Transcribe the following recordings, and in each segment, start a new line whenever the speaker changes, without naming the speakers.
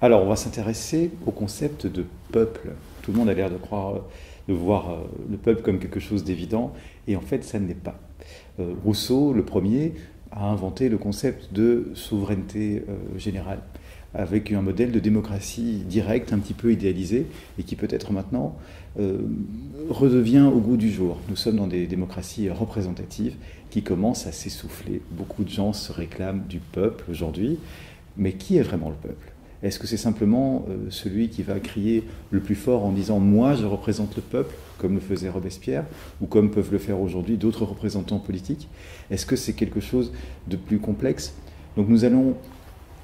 Alors, on va s'intéresser au concept de peuple. Tout le monde a l'air de croire, de voir le peuple comme quelque chose d'évident, et en fait, ça ne l'est pas. Rousseau, le premier, a inventé le concept de souveraineté générale, avec un modèle de démocratie directe, un petit peu idéalisé, et qui peut-être maintenant redevient au goût du jour. Nous sommes dans des démocraties représentatives qui commencent à s'essouffler. Beaucoup de gens se réclament du peuple aujourd'hui, mais qui est vraiment le peuple? Est-ce que c'est simplement celui qui va crier le plus fort en disant « moi je représente le peuple », comme le faisait Robespierre, ou comme peuvent le faire aujourd'hui d'autres représentants politiques? Est-ce que c'est quelque chose de plus complexe? Donc nous allons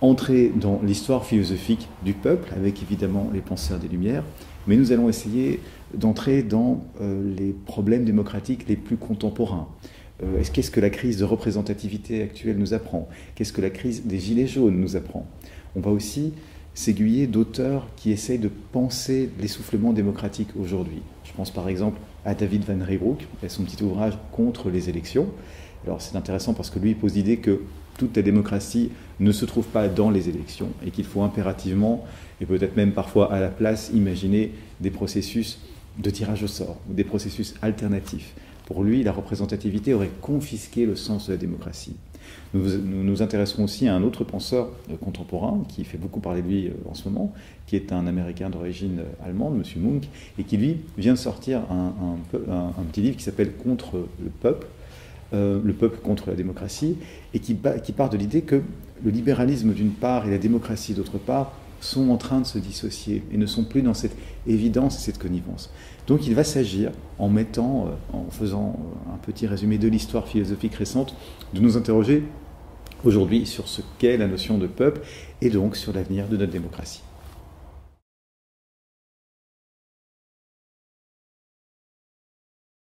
entrer dans l'histoire philosophique du peuple, avec évidemment les penseurs des Lumières, mais nous allons essayer d'entrer dans les problèmes démocratiques les plus contemporains. Qu'est-ce que la crise de représentativité actuelle nous apprend? Qu'est-ce que la crise des Gilets jaunes nous apprend? On va aussi s'aiguiller d'auteurs qui essayent de penser l'essoufflement démocratique aujourd'hui. Je pense par exemple à David Van Reebrouck et son petit ouvrage Contre les élections. Alors c'est intéressant parce que lui il pose l'idée que toute la démocratie ne se trouve pas dans les élections et qu'il faut impérativement, et peut-être même parfois à la place, imaginer des processus de tirage au sort ou des processus alternatifs. Pour lui, la représentativité aurait confisqué le sens de la démocratie. Nous nous intéresserons aussi à un autre penseur contemporain qui fait beaucoup parler de lui en ce moment, qui est un Américain d'origine allemande, M. Munk, et qui lui vient de sortir un petit livre qui s'appelle Contre le peuple contre la démocratie, et qui part de l'idée que le libéralisme d'une part et la démocratie d'autre part sont en train de se dissocier et ne sont plus dans cette évidence et cette connivence. Donc il va s'agir, en faisant un petit résumé de l'histoire philosophique récente, de nous interroger aujourd'hui sur ce qu'est la notion de peuple et donc sur l'avenir de notre démocratie.